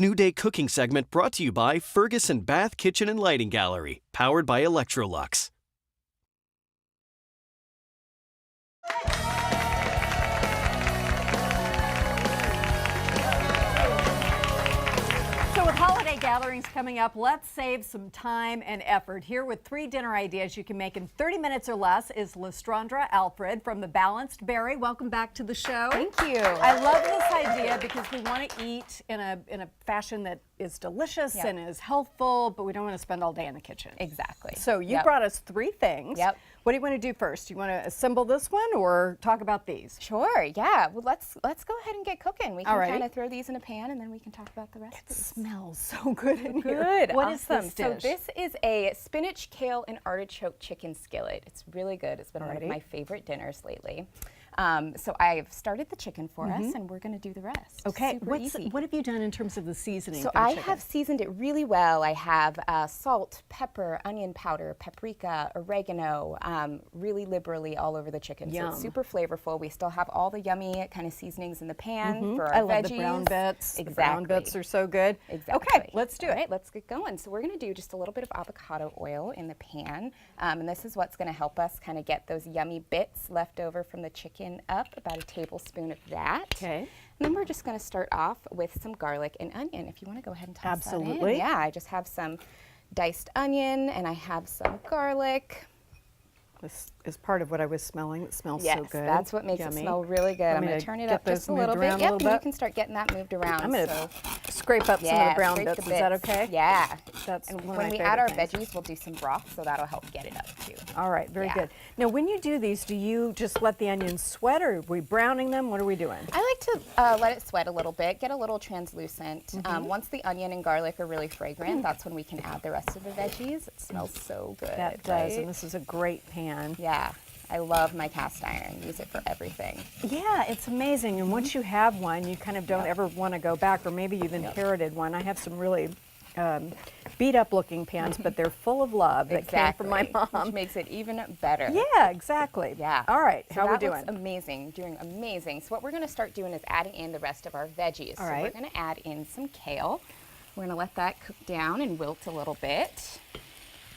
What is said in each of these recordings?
This New Day cooking segment brought to you by Ferguson Bath Kitchen and Lighting Gallery, powered by Electrolux. So with holiday gatherings coming up, let's save some time and effort. Here with 3 dinner ideas you can make in 30 minutes or less is Lestraundra Alfred from The Balanced Berry. Welcome back to the show. Thank you. I love this idea because we want to eat in a fashion that is delicious and is healthful, but we don't want to spend all day in the kitchen. Exactly. So you brought us 3 things. Yep. What do you want to do first? Do you want to assemble this one or talk about these? Sure, yeah. Well, let's go ahead and get cooking. We can Alrighty. kind of throw these in a pan and then we can talk about the rest. It smells so good in here. Good. What Awesome. is this dish? So this is a spinach, kale, and artichoke chicken skillet. It's really good. It's been one of my favorite dinners lately. So I've started the chicken for us, and we're going to do the rest. Okay. Super easy. What have you done in terms of the seasoning? So for the I chicken? have seasoned it really well. I have salt, pepper, onion powder, paprika, oregano, really liberally all over the chicken. Yum. So it's super flavorful. We still have all the yummy kind of seasonings in the pan for our I veggies. love the brown bits. Exactly. The brown bits are so good. Exactly. Okay, let's do it. All right, let's get going. So we're going to do just a little bit of avocado oil in the pan, and this is what's going to help us kind of get those yummy bits left over from the chicken up, about a tablespoon of that. Okay. And then we're just going to start off with some garlic and onion. If you want to go ahead and toss that in. Absolutely. Yeah, I just have some diced onion and I have some garlic. This is part of what I was smelling. It smells Yes, so good. that's what makes Yummy. it smell really good. I'm going to turn it up just a little bit. Yep, and you can start getting that moved around. I'm going to scrape up some of the brown bits. Is that okay? Yeah. That's and one of when my we add our favorite things. veggies, we'll do some broth, so that'll help get it up too. All right, very good. Now, when you do these, do you just let the onions sweat, or are we browning them? What are we doing? I like to let it sweat a little bit, get a little translucent. Once the onion and garlic are really fragrant, that's when we can add the rest of the veggies. It smells so good. That does, and this is a great pan. Yeah. I love my cast iron. Use it for everything. Yeah, it's amazing. And once you have one, you kind of don't ever want to go back, or maybe you've inherited one. I have some really beat up looking pans, but they're full of love that came from my mom. Which makes it even better. Yeah, exactly. Yeah. All right, So how are we that doing? looks amazing, doing amazing. So what we're going to start doing is adding in the rest of our veggies. All so right. we're going to add in some kale. We're going to let that cook down and wilt a little bit.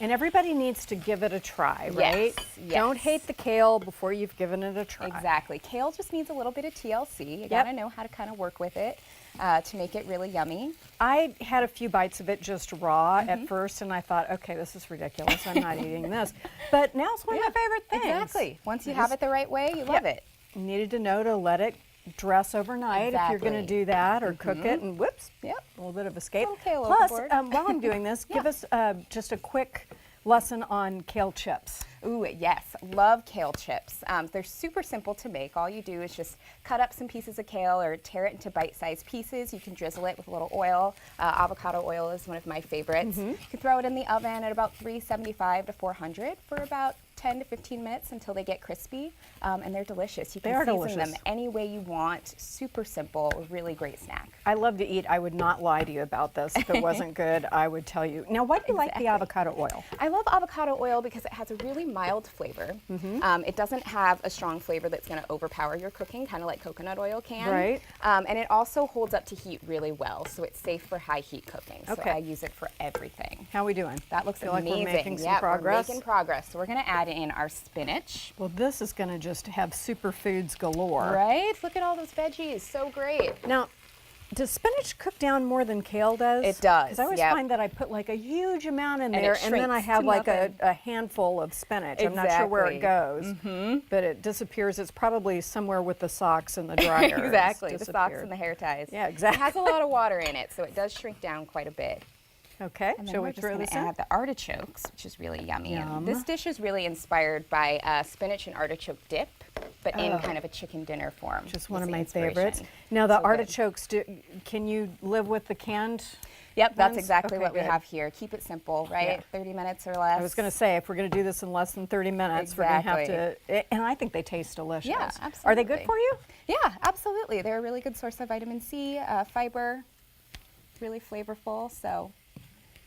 And everybody needs to give it a try, right? Yes. Don't hate the kale before you've given it a try. Exactly. Kale just needs a little bit of TLC. You gotta know how to kind of work with it to make it really yummy. I had a few bites of it just raw at first, and I thought, okay, this is ridiculous. I'm not eating this. But now it's one of my favorite things. Exactly. Once you have it the right way, you love it. You needed to know to let it dress overnight if you're going to do that, or cook it, and whoops, a little bit of escape. Kale Plus, overboard. while I'm doing this, give us just a quick lesson on kale chips. Ooh, yes, love kale chips. They're super simple to make. All you do is just cut up some pieces of kale or tear it into bite-sized pieces. You can drizzle it with a little oil. Avocado oil is one of my favorites. You can throw it in the oven at about 375 to 400 for about 10 to 15 minutes until they get crispy, and they're delicious. You can season them any way you want. Super simple, really great snack. I love to eat. I would not lie to you about this. If it wasn't good, I would tell you. Now, why do you like the avocado oil? I love avocado oil because it has a really mild flavor. It doesn't have a strong flavor that's going to overpower your cooking, kind of like coconut oil can. Right. And it also holds up to heat really well, so it's safe for high heat cooking. So Okay. I use it for everything. How are we doing? That looks Feel amazing. like we're making some Yeah, progress? we're making progress. So we're going to add in our spinach. Well, this is going to just have superfoods galore. Right? Look at all those veggies. So great. Now, does spinach cook down more than kale does? It does, Because I always find that I put like a huge amount in And there, it and then I shrinks have to like nothing. a handful of spinach. I'm not sure where it Exactly. goes, but it disappears. It's probably somewhere with the socks and the dryer. It's Exactly. The socks disappeared. and the hair ties. Yeah, exactly. It has a lot of water in it, so it does shrink down quite a bit. Okay, And then shall we're we just throw going this to in? add the artichokes, which is really yummy. And Yum. this dish is really inspired by spinach and artichoke dip, but in kind of a chicken dinner form. Just one was of the my favorites. inspiration. Now, the So good. artichokes, can you live with the canned? Yep, that's ones? exactly Okay, what we good. have here. Keep it simple, right? Yeah. 30 minutes or less. I was going to say, if we're going to do this in less than 30 minutes, we're going to have to, and I think they taste delicious. Yeah, Are they good absolutely. for you? Yeah, absolutely. They're a really good source of vitamin C, fiber, really flavorful. So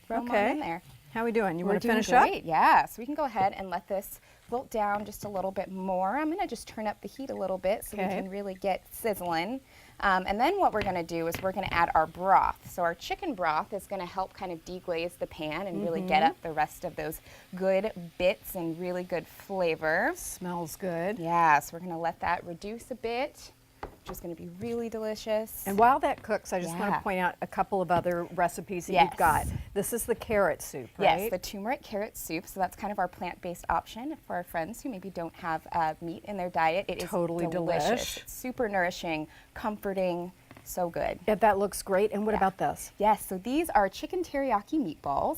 throw them on in there. How are we doing? You want to We're finish doing up? great. Yeah, so we can go ahead and let this wilt down just a little bit more. I'm gonna just turn up the heat a little bit so we can really get sizzling. And then what we're gonna do is we're gonna add our broth. So our chicken broth is gonna help kind of deglaze the pan and really get up the rest of those good bits and really good flavor. Smells good. Yeah, so we're gonna let that reduce a bit, which is gonna be really delicious. And while that cooks, I just want to point out a couple of other recipes that you've got. This is the carrot soup, right? Yes, the turmeric carrot soup. So that's kind of our plant-based option for our friends who maybe don't have meat in their diet. It is totally delicious. It's super nourishing, comforting, so good. Yeah, that looks great. And what about this? Yes, so these are chicken teriyaki meatballs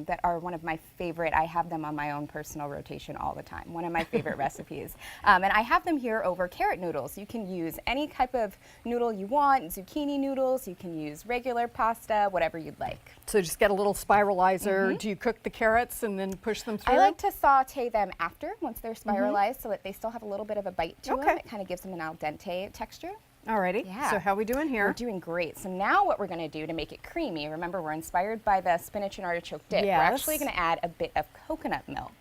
that are one of my favorite. I have them on my own personal rotation all the time. One of my favorite recipes. And I have them here over carrot noodles. You can use any type of noodle you want, zucchini noodles. You can use regular pasta, whatever you'd like. So just get a little spiralizer. Do you cook the carrots and then push them through? I like to saute them after, once they're spiralized, so that they still have a little bit of a bite to them. It kind of gives them an al dente texture. Alrighty. Yeah. So how are we doing here? We're doing great. So now what we're going to do to make it creamy, remember we're inspired by the spinach and artichoke dip. We're actually going to add a bit of coconut milk.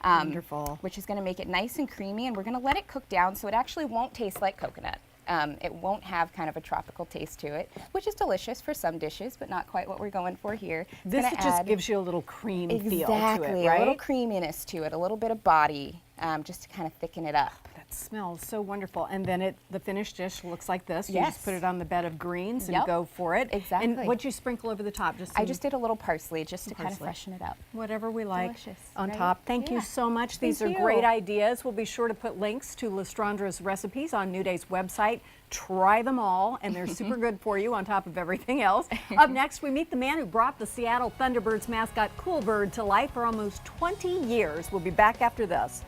Wonderful. Which is going to make it nice and creamy, and we're going to let it cook down so it actually won't taste like coconut. It won't have kind of a tropical taste to it, which is delicious for some dishes, but not quite what we're going for here. This just gives you a little cream feel to it, Exactly, right? a little creaminess to it, a little bit of body, just to kind of thicken it up. That smells so wonderful. And then the finished dish looks like this. You Yes. just put it on the bed of greens and Yep. go for it. Exactly. And what'd you sprinkle over the top? Just I just did a little parsley just to kind of parsley. freshen it up. whatever we like Delicious, on right? top. Thank you Yeah. so much. These Thank are you. great ideas. We'll be sure to put links to Lestraundra's recipes on New Day's website. Try them all, and they're super good for you on top of everything else. Up next, we meet the man who brought the Seattle Thunderbirds mascot Cool Bird to life for almost 20 years. We'll be back after this.